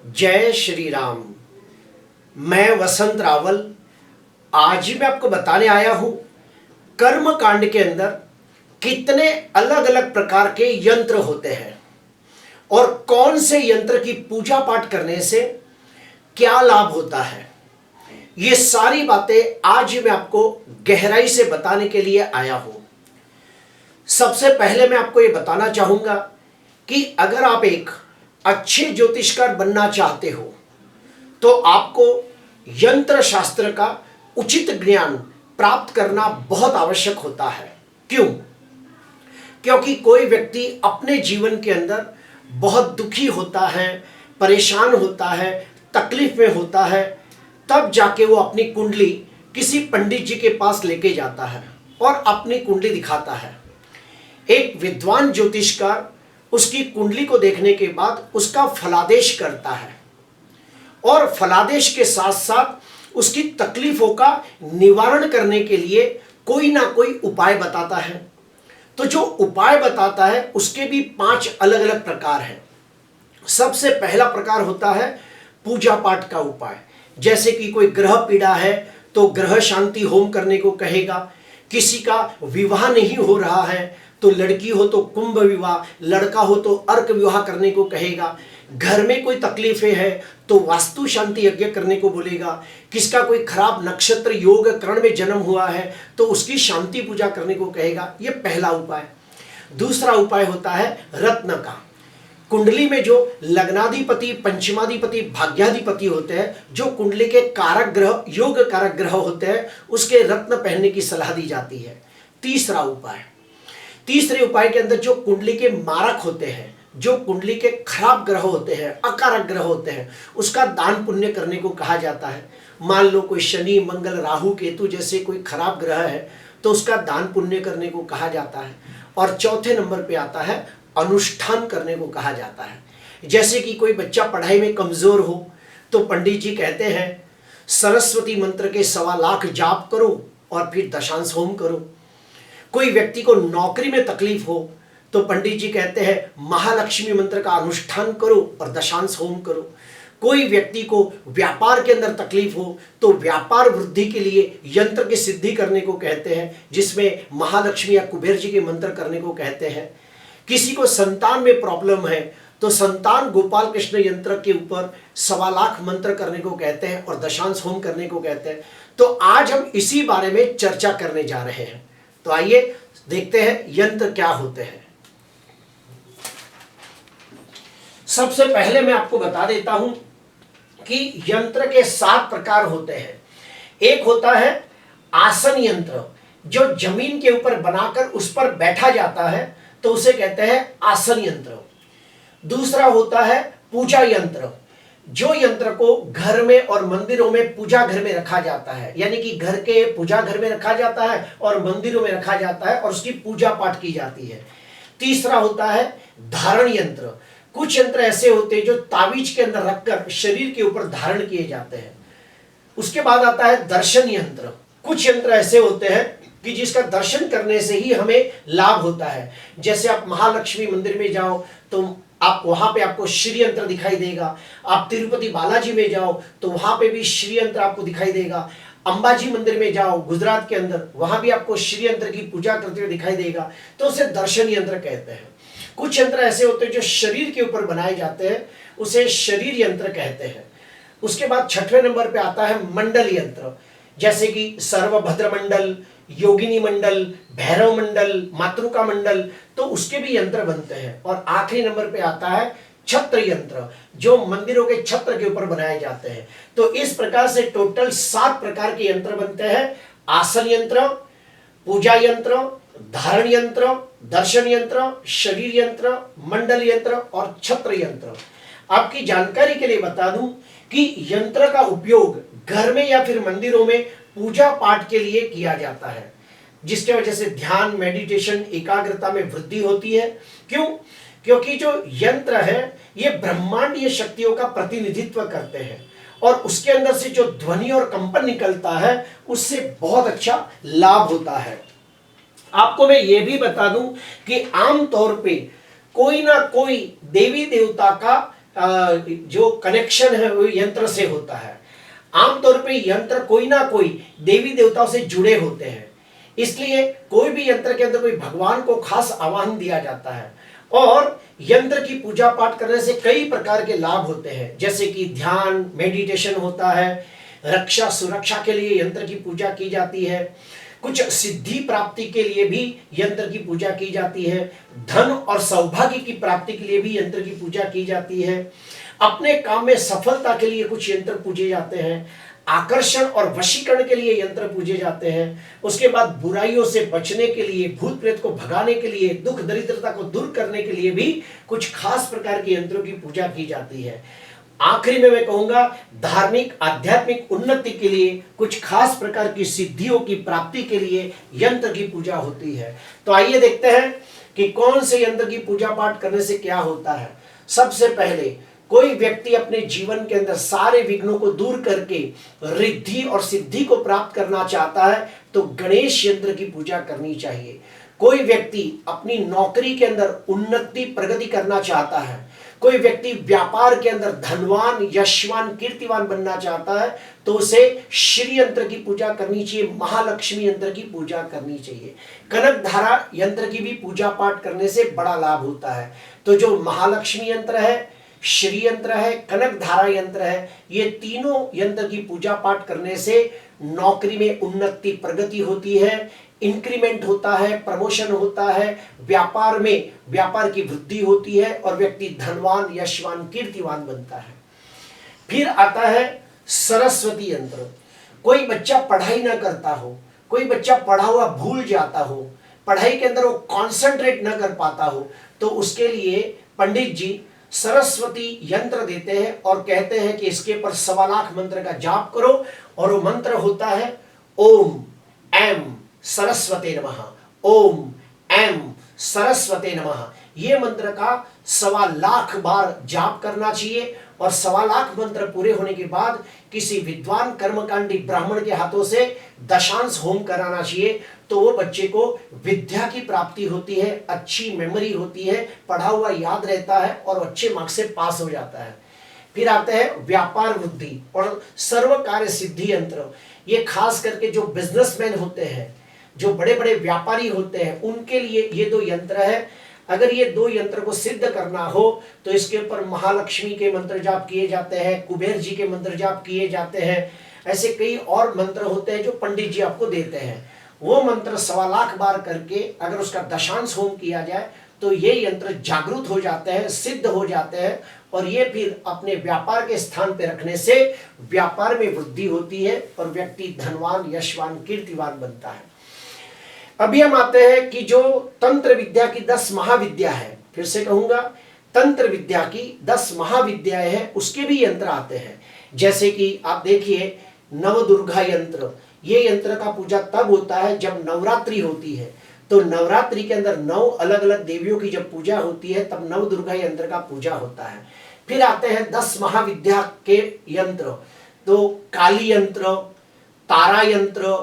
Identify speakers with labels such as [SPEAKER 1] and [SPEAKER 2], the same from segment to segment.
[SPEAKER 1] जय श्री राम। मैं वसंत रावल आज मैं आपको बताने आया हूं कर्म कांड के अंदर कितने अलग अलग प्रकार के यंत्र होते हैं और कौन से यंत्र की पूजा पाठ करने से क्या लाभ होता है। ये सारी बातें आज मैं आपको गहराई से बताने के लिए आया हूं। सबसे पहले मैं आपको ये बताना चाहूंगा कि अगर आप एक अच्छे ज्योतिषकार बनना चाहते हो तो आपको यंत्र शास्त्र का उचित ज्ञान प्राप्त करना बहुत आवश्यक होता है। क्यों? क्योंकि कोई व्यक्ति अपने जीवन के अंदर बहुत दुखी होता है, परेशान होता है, तकलीफ में होता है, तब जाके वो अपनी कुंडली किसी पंडित जी के पास लेके जाता है और अपनी कुंडली दिखाता है। एक विद्वान ज्योतिषकार उसकी कुंडली को देखने के बाद उसका फलादेश करता है और फलादेश के साथ साथ उसकी तकलीफों का निवारण करने के लिए कोई ना कोई उपाय बताता है। तो जो उपाय बताता है उसके भी 5 अलग अलग प्रकार हैं। सबसे पहला प्रकार होता है पूजा पाठ का उपाय। जैसे कि कोई ग्रह पीड़ा है तो ग्रह शांति होम करने को कहेगा। किसी का विवाह नहीं हो रहा है तो लड़की हो तो कुंभ विवाह, लड़का हो तो अर्क विवाह करने को कहेगा। घर में कोई तकलीफें है तो वास्तु शांति यज्ञ करने को बोलेगा। किसका कोई खराब नक्षत्र योग करण में जन्म हुआ है तो उसकी शांति पूजा करने को कहेगा। यह पहला उपाय। दूसरा उपाय होता है रत्न का। कुंडली में जो लग्नाधिपति, पंचमाधिपति, भाग्याधिपति होते हैं, जो कुंडली के कारक ग्रह, योग कारक ग्रह होते हैं, उसके रत्न पहनने की सलाह दी जाती है। तीसरा उपाय, तीसरे उपाय के अंदर जो कुंडली के मारक होते हैं, जो कुंडली के खराब ग्रह होते हैं, अकारक ग्रह होते हैं, उसका दान पुण्य करने को कहा जाता है। मान लो कोई शनि, मंगल, राहु, केतु जैसे कोई खराब ग्रह है तो उसका दान पुण्य करने को कहा जाता है। और चौथे नंबर पे आता है अनुष्ठान करने को कहा जाता है। जैसे कि कोई बच्चा पढ़ाई में कमजोर हो तो पंडित जी कहते हैं सरस्वती मंत्र के 1.25 लाख जाप करो और फिर दशांश होम करो। कोई व्यक्ति को नौकरी में तकलीफ हो तो पंडित जी कहते हैं महालक्ष्मी मंत्र का अनुष्ठान करो और दशांश होम करो। कोई व्यक्ति को व्यापार के अंदर तकलीफ हो तो व्यापार वृद्धि के लिए यंत्र की सिद्धि करने को कहते हैं, जिसमें महालक्ष्मी या कुबेर जी के मंत्र करने को कहते हैं। किसी को संतान में प्रॉब्लम है तो संतान गोपाल कृष्ण यंत्र के ऊपर 1.25 लाख मंत्र करने को कहते हैं और दशांश होम करने को कहते हैं। तो आज हम इसी बारे में चर्चा करने जा रहे हैं। तो आइए देखते हैं यंत्र क्या होते हैं। सबसे पहले मैं आपको बता देता हूं कि यंत्र के 7 प्रकार होते हैं। एक होता है आसन यंत्र, जो जमीन के ऊपर बनाकर उस पर बैठा जाता है तो उसे कहते हैं आसन यंत्र। दूसरा होता है पूजा यंत्र, जो यंत्र को घर में और मंदिरों में पूजा घर में रखा जाता है, यानी कि घर के पूजा घर में रखा जाता है और मंदिरों में रखा जाता है और उसकी पूजा पाठ की जाती है। तीसरा होता है धारण यंत्र। कुछ यंत्र ऐसे होते हैं जो तावीज के अंदर रखकर शरीर के ऊपर धारण किए जाते हैं। उसके बाद आता है दर्शन यंत्र। कुछ यंत्र ऐसे होते हैं कि जिसका दर्शन करने से ही हमें लाभ होता है। जैसे आप महालक्ष्मी मंदिर में जाओ तो आप वहां पे आपको श्री यंत्र दिखाई देगा। आप तिरुपति बालाजी में जाओ तो वहां पे भी श्री यंत्र आपको दिखाई देगा। अंबाजी मंदिर में जाओ गुजरात के अंदर, वहां भी आपको श्री यंत्र की पूजा करते हुए दिखाई देगा। तो उसे दर्शन यंत्र कहते हैं। कुछ यंत्र ऐसे होते हैं जो शरीर के ऊपर बनाए जाते हैं, उसे शरीर यंत्र कहते हैं। उसके बाद 6वें नंबर पे आता है मंडल यंत्र, जैसे कि सर्वभद्र मंडल, योगिनी मंडल, भैरव मंडल, मातृका मंडल, तो उसके भी यंत्र बनते हैं। और आखिरी नंबर पे आता है छत्र यंत्र, जो मंदिरों के छत्र के ऊपर बनाए जाते हैं। तो इस प्रकार से टोटल 7 प्रकार के यंत्र बनते हैं। आसन यंत्र, पूजा यंत्र, धारण यंत्र, दर्शन यंत्र, शरीर यंत्र, मंडल यंत्र और छत्र यंत्र। आपकी जानकारी के लिए बता दूं कि यंत्र का उपयोग घर में या फिर मंदिरों में पूजा पाठ के लिए किया जाता है, जिसके वजह से ध्यान, मेडिटेशन, एकाग्रता में वृद्धि होती है। क्यों? क्योंकि जो यंत्र है ये ब्रह्मांडीय शक्तियों का प्रतिनिधित्व करते हैं और उसके अंदर से जो ध्वनि और कंपन निकलता है उससे बहुत अच्छा लाभ होता है। आपको मैं ये भी बता दूं कि आमतौर पे कोई ना कोई देवी देवता का जो कनेक्शन है वो यंत्र से होता है। आमतौर पे यंत्र कोई ना कोई देवी देवताओं से जुड़े होते हैं, इसलिए कोई भी यंत्र के अंदर कोई भगवान को खास आह्वान दिया जाता है। और यंत्र की पूजा पाठ करने से कई प्रकार के लाभ होते हैं, जैसे कि ध्यान मेडिटेशन होता है, रक्षा सुरक्षा के लिए यंत्र की पूजा की जाती है, कुछ सिद्धि प्राप्ति के लिए भी यंत्र की पूजा की जाती है, धन और सौभाग्य की प्राप्ति के लिए भी यंत्र की पूजा की जाती है, अपने काम में सफलता के लिए कुछ यंत्र पूजे जाते हैं, आकर्षण और वशीकरण के लिए यंत्र पूजे जाते हैं, उसके बाद बुराइयों से बचने के लिए, भूत प्रेत को भगाने के लिए, दुख दरिद्रता को दूर करने के लिए भी कुछ खास प्रकार के यंत्रों की पूजा की जाती है। आखिरी में मैं कहूंगा धार्मिक आध्यात्मिक उन्नति के लिए, कुछ खास प्रकार की सिद्धियों की प्राप्ति के लिए यंत्र की पूजा होती है। तो आइए देखते हैं कि कौन से यंत्र की पूजा पाठ करने से क्या होता है। सबसे पहले कोई व्यक्ति अपने जीवन के अंदर सारे विघ्नों को दूर करके रिद्धि और सिद्धि को प्राप्त करना चाहता है तो गणेश यंत्र की पूजा करनी चाहिए। कोई व्यक्ति अपनी नौकरी के अंदर उन्नति प्रगति करना चाहता है, कोई व्यक्ति व्यापार के अंदर धनवान यशवान कीर्तिवान बनना चाहता है तो उसे श्री यंत्र की पूजा करनी चाहिए, महालक्ष्मी यंत्र की पूजा करनी चाहिए। कनक धारा यंत्र की भी पूजा पाठ करने से बड़ा लाभ होता है। तो जो महालक्ष्मी यंत्र है, श्री यंत्र है, कनक धारा यंत्र है, ये तीनों यंत्र की पूजा पाठ करने से नौकरी में उन्नति प्रगति होती है, इंक्रीमेंट होता है, प्रमोशन होता है, व्यापार में व्यापार की वृद्धि होती है और व्यक्ति धनवान यशवान कीर्तिवान बनता है। फिर आता है सरस्वती यंत्र। कोई बच्चा पढ़ाई ना करता हो, कोई बच्चा पढ़ा हुआ भूल जाता हो, पढ़ाई के अंदर वो कॉन्सेंट्रेट ना कर पाता हो, तो उसके लिए पंडित जी सरस्वती यंत्र देते हैं और कहते हैं कि इसके ऊपर 1.25 लाख मंत्र का जाप करो। और वो मंत्र होता है ओम एम सरस्वते नमः, ओम एम सरस्वते नमः। ये मंत्र का 1.25 लाख बार जाप करना चाहिए और 1.25 लाख मंत्र पूरे होने के बाद किसी विद्वान कर्मकांडी ब्राह्मण के हाथों से दशांश होम कराना चाहिए। तो वो बच्चे को विद्या की प्राप्ति होती है, अच्छी मेमोरी होती है, पढ़ा हुआ याद रहता है और अच्छे मार्क्स से पास हो जाता है। फिर आते हैं व्यापार वृद्धि और सर्व कार्य सिद्धि यंत्र। ये खास करके जो बिजनेसमैन होते हैं, जो बड़े बड़े व्यापारी होते हैं, उनके लिए ये 2 यंत्र है। अगर ये 2 यंत्र को सिद्ध करना हो तो इसके ऊपर महालक्ष्मी के मंत्र जाप किए जाते हैं, कुबेर जी के मंत्र जाप किए जाते हैं, ऐसे कई और मंत्र होते हैं जो पंडित जी आपको देते हैं। वो मंत्र 1.25 लाख बार करके अगर उसका दशांश होम किया जाए तो ये यंत्र जागृत हो जाते हैं, सिद्ध हो जाते हैं और ये फिर अपने व्यापार के स्थान पे रखने से व्यापार में वृद्धि होती है और व्यक्ति धनवान यशवान कीर्तिवान बनता है। अभी हम आते हैं कि जो तंत्र विद्या की 10 महाविद्या है, फिर से कहूंगा तंत्र विद्या की 10 महाविद्याएं हैं, उसके भी यंत्र आते हैं। जैसे कि आप देखिए नवदुर्गा यंत्र, ये यंत्र का पूजा तब होता है जब नवरात्रि होती है। तो नवरात्रि के अंदर 9 अलग अलग देवियों की जब पूजा होती है तब नवदुर्गा यंत्र का पूजा होता है। फिर आते हैं 10 महाविद्या के यंत्र, तो काली यंत्र, तारा यंत्र,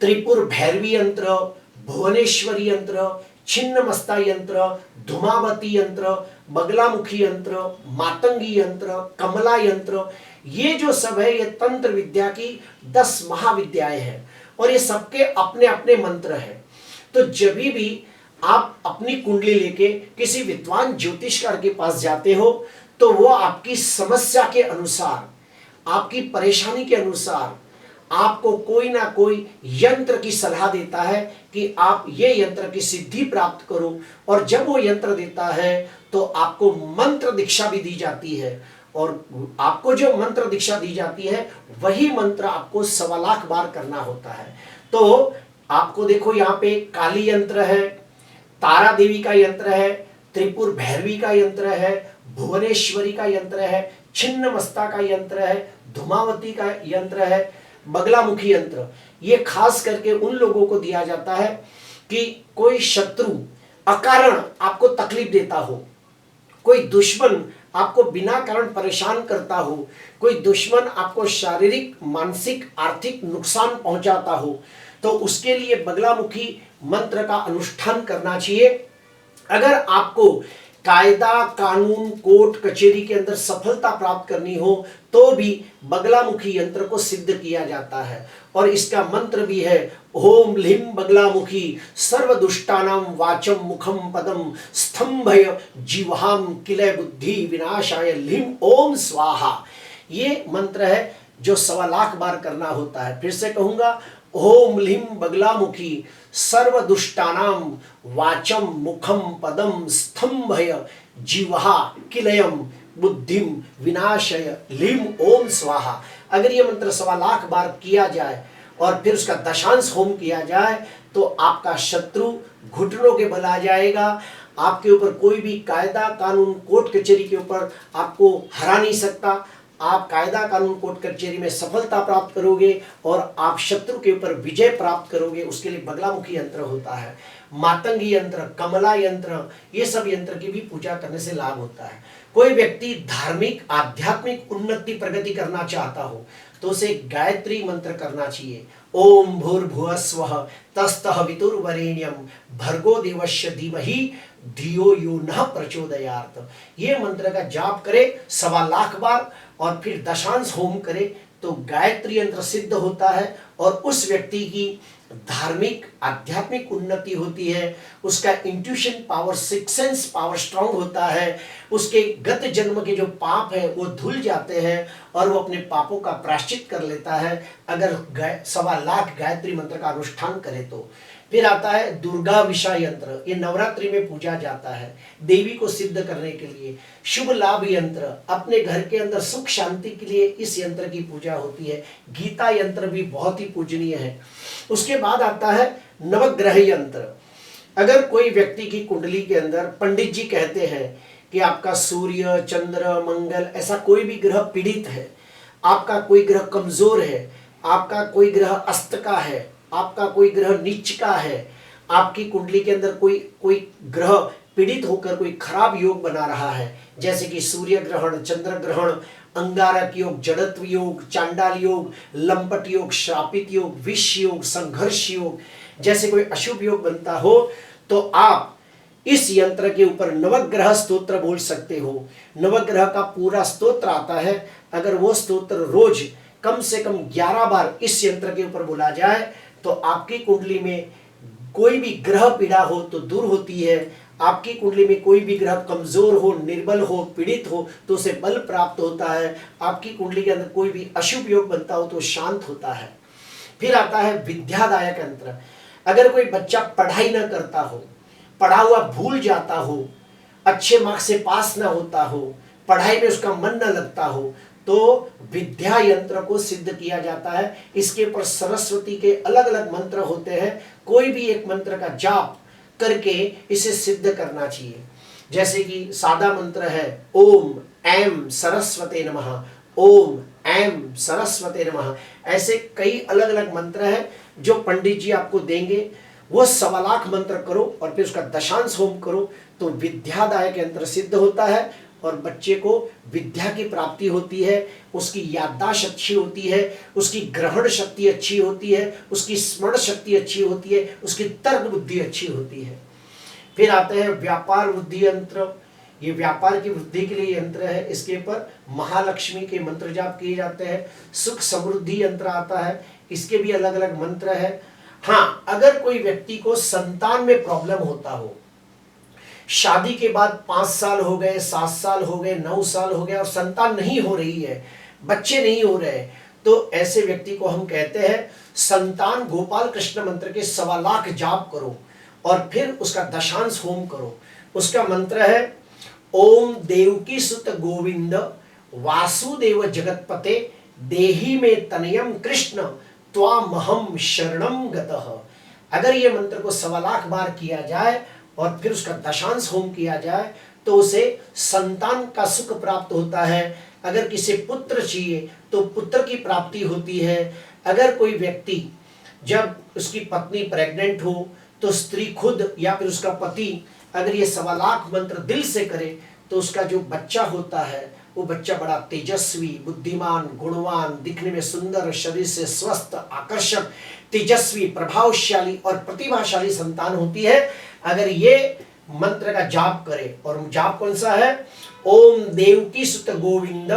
[SPEAKER 1] त्रिपुर भैरवी यंत्र, भुवनेश्वरी यंत्र, छिन्नमस्ता यंत्र, धूमावती यंत्र, बगलामुखी यंत्र, मातंगी यंत्र, कमला यंत्र, ये जो सब है ये तंत्र विद्या की 10 महाविद्याएं हैं और ये सबके अपने अपने मंत्र हैं। तो जब भी आप अपनी कुंडली लेके किसी विद्वान ज्योतिषकार के पास जाते हो तो वो आपकी समस्या के अनुसार, आपकी परेशानी के अनुसार आपको कोई ना कोई यंत्र की सलाह देता है कि आप ये यंत्र की सिद्धि प्राप्त करो। और जब वो यंत्र देता है तो आपको मंत्र दीक्षा भी दी जाती है और आपको जो मंत्र दीक्षा दी जाती है वही मंत्र आपको 1.25 लाख बार करना होता है। तो आपको देखो यहाँ पे काली यंत्र है, तारा देवी का यंत्र है, त्रिपुर भैरवी का यंत्र है, भुवनेश्वरी का यंत्र है, छिन्नमस्ता का यंत्र है, धूमावती का यंत्र है, बगलामुखी यंत्र। ये खास करके उन लोगों को दिया जाता है कि कोई शत्रु अकारण आपको तकलीफ देता हो, कोई दुश्मन आपको बिना कारण परेशान करता हो, कोई दुश्मन आपको शारीरिक मानसिक आर्थिक नुकसान पहुंचाता हो, तो उसके लिए बगलामुखी मंत्र का अनुष्ठान करना चाहिए। अगर आपको कायदा कानून कोर्ट कचहरी के अंदर सफलता प्राप्त करनी हो तो भी बगलामुखी यंत्र को सिद्ध किया जाता है। और इसका मंत्र भी है ओम ह्लीं बगलामुखी सर्व दुष्टानाम वाचम मुखम पदम स्तंभय जिह्वाम किलय बुद्धि विनाशाय ह्लीं ओम स्वाहा। ये मंत्र है जो 1.25 लाख बार करना होता है। फिर से कहूंगा, ओम ह्लीं बगलामुखी सर्व दुष्टानाम वाचम मुखम पदम स्तंभय जिह्वा किलयम बुद्धिम विनाशय ह्लीं ओम स्वाहा। अगर ये मंत्र 1.25 लाख बार किया जाए और फिर उसका दशांश होम किया जाए तो आपका शत्रु घुटनों के बल आ जाएगा। आपके ऊपर कोई भी कायदा कानून कोर्ट कचहरी के ऊपर आपको हरा नहीं सकता। आप कायदा कानून कोर्ट कचहरी में सफलता प्राप्त करोगे और आप शत्रु के ऊपर विजय प्राप्त करोगे। उसके लिए बगलामुखी यंत्र होता है, मातंगी यंत्र, कमला यंत्र, ये सब यंत्र की भी पूजा करने से लाभ होता है। कोई व्यक्ति धार्मिक आध्यात्मिक उन्नति प्रगति करना चाहता हो तो उसे गायत्री मंत्र करना चाहिए। ओम भूर्भुवस्वः तस्तः वितुर्वरेण्यं भर्गो देवस्य धीमहि धियो यो नः प्रचोदयात्। ये मंत्र का जाप करे 1.25 लाख बार और फिर दशांश होम करे तो गायत्री यंत्र सिद्ध होता है और उस व्यक्ति की धार्मिक आध्यात्मिक उन्नति होती है। उसका intuition power, six sense power strong होता है। उसके गत जन्म के जो पाप है वो धुल जाते हैं और वो अपने पापों का प्रायश्चित कर लेता है अगर 1.25 लाख गायत्री मंत्र का अनुष्ठान करे तो। फिर आता है दुर्गा विषा यंत्र। ये नवरात्रि में पूजा जाता है देवी को सिद्ध करने के लिए। शुभ लाभ यंत्र, अपने घर के अंदर सुख शांति के लिए इस यंत्र की पूजा होती है। गीता यंत्र भी बहुत ही पूजनीय है। उसके बाद आता है नवग्रह यंत्र। अगर कोई व्यक्ति की कुंडली के अंदर पंडित जी कहते हैं कि आपका सूर्य चंद्र मंगल ऐसा कोई भी ग्रह पीड़ित है, आपका कोई ग्रह कमजोर है, आपका कोई ग्रह अस्त का है, आपका कोई ग्रह नीच का है, आपकी कुंडली के अंदर कोई ग्रह पीड़ित होकर कोई खराब योग बना रहा है, जैसे कि सूर्य ग्रहण, चंद्र ग्रहण, अंगारक योग, जड़त्व योग, चांडाल योग, लंपट योग, श्रापित योग, विष योग, संघर्ष योग, जैसे कोई अशुभ योग बनता हो तो आप इस यंत्र के ऊपर नवग्रह स्तोत्र बोल सकते हो। नवग्रह का पूरा स्तोत्र आता है। अगर वो स्तोत्र रोज कम से कम 11 बार इस यंत्र के ऊपर बोला जाए तो आपकी कुंडली में कोई भी ग्रह पीड़ा हो तो दूर होती है। आपकी कुंडली में कोई भी ग्रह कमजोर हो, निर्बल हो, पीड़ित हो तो उसे बल प्राप्त होता है। आपकी कुंडली के अंदर कोई भी अशुभ योग बनता हो तो शांत होता है। फिर आता है विद्यादायक यंत्र। अगर कोई बच्चा पढ़ाई न करता हो, पढ़ा हुआ भूल जाता हो, अच्छे मार्क्स से पास न होता हो, पढ़ाई में उसका मन न लगता हो तो विद्या यंत्र को सिद्ध किया जाता है। इसके ऊपर सरस्वती के अलग अलग मंत्र होते हैं। कोई भी एक मंत्र का जाप करके इसे सिद्ध करना चाहिए। जैसे कि सादा मंत्र है ओम ऐं सरस्वते नमः, ओम ऐं सरस्वते नमः। ऐसे कई अलग अलग मंत्र हैं जो पंडित जी आपको देंगे। वो 1.25 लाख मंत्र करो और फिर उसका दशांश होम करो तो विद्यादायक यंत्र सिद्ध होता है और बच्चे को विद्या की प्राप्ति होती है। उसकी याददाश्त अच्छी होती है, उसकी ग्रहण शक्ति अच्छी होती है, उसकी स्मरण शक्ति अच्छी होती है, उसकी तर्क बुद्धि अच्छी होती है। फिर आते हैं व्यापार वृद्धि यंत्र। ये व्यापार की वृद्धि के लिए यंत्र है। इसके ऊपर महालक्ष्मी के मंत्र जाप किए जाते हैं। सुख समृद्धि यंत्र आता है, इसके भी अलग अलग मंत्र है। हाँ, अगर कोई व्यक्ति को संतान में प्रॉब्लम होता हो, शादी के बाद 5 साल हो गए, 7 साल हो गए, 9 साल हो गए और संतान नहीं हो रही है, बच्चे नहीं हो रहे, तो ऐसे व्यक्ति को हम कहते हैं संतान गोपाल कृष्ण मंत्र के 1.25 लाख जाप करो और फिर उसका दशांश होम करो। उसका मंत्र है ओम देवकी सुत गोविंद वासुदेव जगतपते देही में तनयम कृष्ण त्वामहम शरणम गतः। अगर ये मंत्र को 1.25 लाख बार किया जाए और फिर उसका दशांश होम किया जाए तो उसे संतान का सुख प्राप्त होता है। अगर किसी पुत्र चाहिए तो पुत्र की प्राप्ति होती है। अगर कोई व्यक्ति जब उसकी पत्नी प्रेग्नेंट हो तो स्त्री खुद या फिर उसका पति अगर ये 1.25 लाख मंत्र दिल से करे तो उसका जो बच्चा होता है वो बच्चा बड़ा तेजस्वी, बुद्धिमान, गुणवान, दिखने में सुंदर, शरीर से स्वस्थ, आकर्षक, तेजस्वी, प्रभावशाली और प्रतिभाशाली संतान होती है। अगर ये मंत्र का जाप करें। और जाप कौन सा है? ओम देवकी सुत गोविंद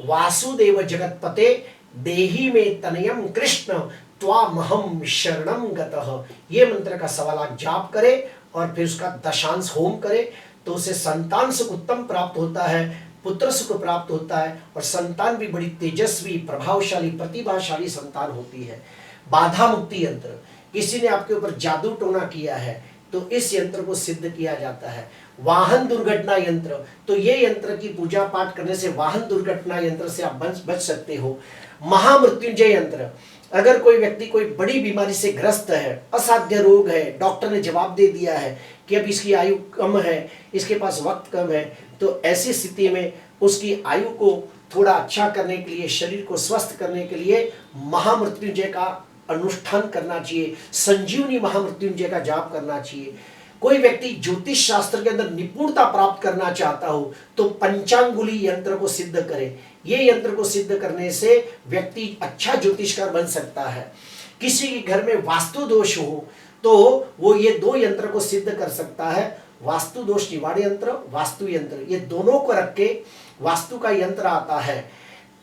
[SPEAKER 1] वासुदेव जगतपते देहि में तनयम कृष्ण त्वामहम शरणम गतः। ये मंत्र का 1.25 लाख जाप करे और फिर उसका दशांश होम करे, तो उसे संतान सुख उत्तम प्राप्त होता है, पुत्र सुख प्राप्त होता है, और संतान भी बड़ी तेजस्वी, प्रभावशाली, प्रतिभाशाली संतान होती है। बाधा मुक्ति यंत्र, किसी ने आपके ऊपर जादू टोना किया है तो इस यंत्र को सिद्ध किया जाता है। वाहन दुर्घटना यंत्र, तो ये यंत्र की पूजा पाठ करने से वाहन दुर्घटना यंत्र से आप बच सकते हो। महामृत्युंजय यंत्र, अगर कोई व्यक्ति कोई बड़ी बीमारी से ग्रस्त है, असाध्य रोग है, डॉक्टर ने जवाब दे दिया है कि अब इसकी आयु कम है, इसके पास वक्त कम है, तो ऐसी स्थिति में उसकी आयु को थोड़ा अच्छा करने के लिए, शरीर को स्वस्थ करने के लिए महामृत्युंजय का अनुष्ठान करना चाहिए, संजीवनी महामृत्युंजय का जाप करना चाहिए। कोई व्यक्ति ज्योतिष शास्त्र के अंदर निपुणता प्राप्त करना चाहता हो तो पंचांगुली यंत्र को सिद्ध करे। ये यंत्र को सिद्ध करने से व्यक्ति अच्छा ज्योतिषकार बन सकता है। किसी के घर में वास्तु दोष हो तो वो ये 2 यंत्र को सिद्ध कर सकता है। वास्तु दोष निवारण यंत्र, वास्तु यंत्र, ये दोनों को रख के वास्तु का यंत्र आता है।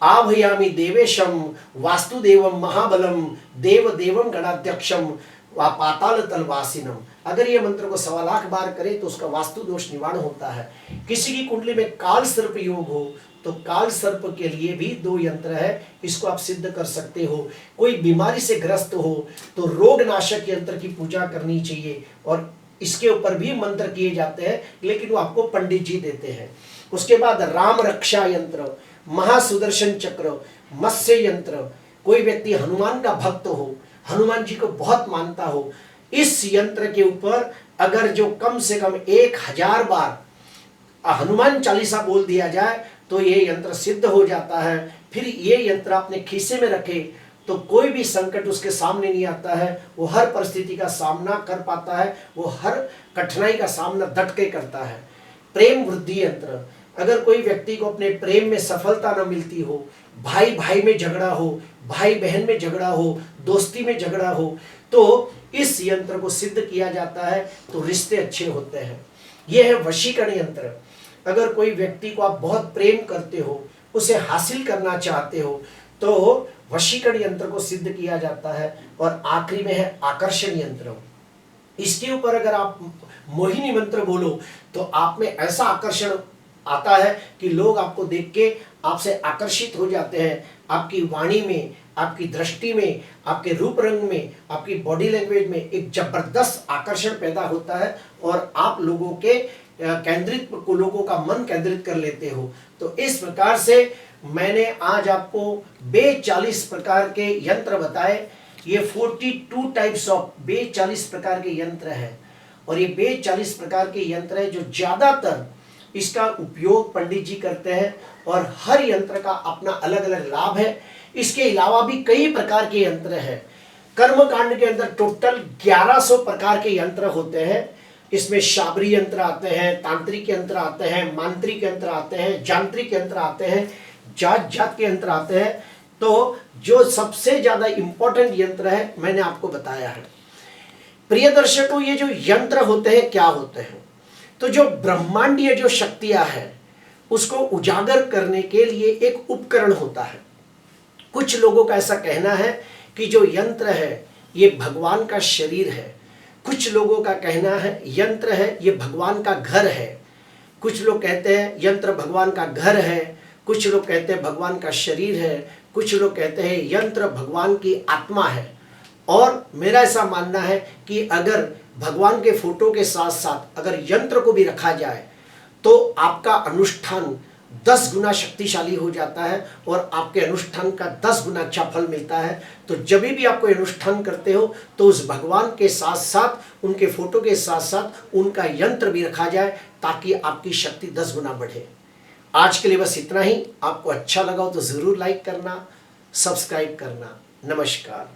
[SPEAKER 1] आभयामि देवेशम वास्तुदेवम महाबलम देव देवम गणाध्यक्षम व पाताल तलवासिनम। अगर ये मंत्र को 1.25 लाख बार करे तो उसका वास्तु दोष निवारण होता है। किसी की कुंडली में काल सर्प योग हो तो काल सर्प के लिए भी 2 यंत्र है, इसको आप सिद्ध कर सकते हो। कोई बीमारी से ग्रस्त हो तो रोग नाशक यंत्र की पूजा करनी चाहिए, और इसके ऊपर भी मंत्र किए जाते हैं, लेकिन वो आपको पंडित जी देते हैं। उसके बाद राम रक्षा यंत्र, महासुदर्शन चक्र, मत्स्य यंत्र, कोई व्यक्ति हनुमान का भक्त हो, हनुमान जी को बहुत मानता हो, इस यंत्र के ऊपर अगर जो कम से कम 1000 बार हनुमान चालीसा बोल दिया जाए तो ये यंत्र सिद्ध हो जाता है। फिर ये यंत्र अपने खीसे में रखे तो कोई भी संकट उसके सामने नहीं आता है, वो हर परिस्थिति का सामना कर पाता है, वो हर कठिनाई का सामना डट के करता है। प्रेम वृद्धि यंत्र, अगर कोई व्यक्ति को अपने प्रेम में सफलता न मिलती हो, भाई भाई में झगड़ा हो, भाई बहन में झगड़ा हो, दोस्ती में झगड़ा हो, तो इस यंत्र को सिद्ध किया जाता है तो रिश्ते अच्छे होते हैं। यह है वशीकरण यंत्र। अगर कोई व्यक्ति को आप बहुत प्रेम करते हो, उसे हासिल करना चाहते हो, तो वशीकरण यंत्र को सिद्ध किया जाता है। और आखिरी में है आकर्षण यंत्र। इसके ऊपर अगर आप मोहिनी मंत्र बोलो तो आप में ऐसा आकर्षण आता है कि लोग आपको देख के आपसे आकर्षित हो जाते हैं। आपकी वाणी में, आपकी दृष्टि में, आपके रूप रंग में, आपकी बॉडी लैंग्वेज में एक जबरदस्त आकर्षण पैदा होता है और आप लोगों के लोगों का मन केंद्रित कर लेते हो। तो इस प्रकार से मैंने आज आपको 42 प्रकार के यंत्र बताए। ये 42 टाइप्स ऑफ 42 प्रकार के यंत्र हैं, और ये 42 प्रकार के यंत्र है जो ज्यादातर इसका उपयोग पंडित जी करते हैं, और हर यंत्र का अपना अलग अलग लाभ है। इसके अलावा भी कई प्रकार के यंत्र हैं। कर्मकांड के अंदर टोटल 1100 प्रकार के यंत्र होते हैं। इसमें शाबरी यंत्र आते हैं, तांत्रिक यंत्र आते हैं, मांत्रिक यंत्र आते हैं, यांत्रिक यंत्र आते हैं, जात जात के यंत्र आते हैं। तो जो सबसे ज्यादा इंपॉर्टेंट यंत्र है मैंने आपको बताया है। प्रिय दर्शकों, ये जो यंत्र होते हैं क्या होते हैं? तो जो ब्रह्मांडीय जो शक्तियां हैं उसको उजागर करने के लिए एक उपकरण होता है। कुछ लोगों का ऐसा कहना है कि जो यंत्र है ये भगवान का शरीर है। कुछ लोगों का कहना है यंत्र है ये भगवान का घर है। कुछ लोग कहते हैं यंत्र भगवान का घर है, कुछ लोग कहते हैं भगवान का शरीर है, कुछ लोग कहते हैं यंत्र भगवान की आत्मा है। और मेरा ऐसा मानना है कि अगर भगवान के फोटो के साथ साथ अगर यंत्र को भी रखा जाए तो आपका अनुष्ठान 10 गुना शक्तिशाली हो जाता है और आपके अनुष्ठान का 10 गुना अच्छा फल मिलता है। तो जब भी आप कोई अनुष्ठान करते हो तो उस भगवान के साथ साथ, उनके फोटो के साथ साथ उनका यंत्र भी रखा जाए ताकि आपकी शक्ति 10 गुना बढ़े। आज के लिए बस इतना ही। आपको अच्छा लगा हो तो ज़रूर लाइक करना, सब्सक्राइब करना। नमस्कार।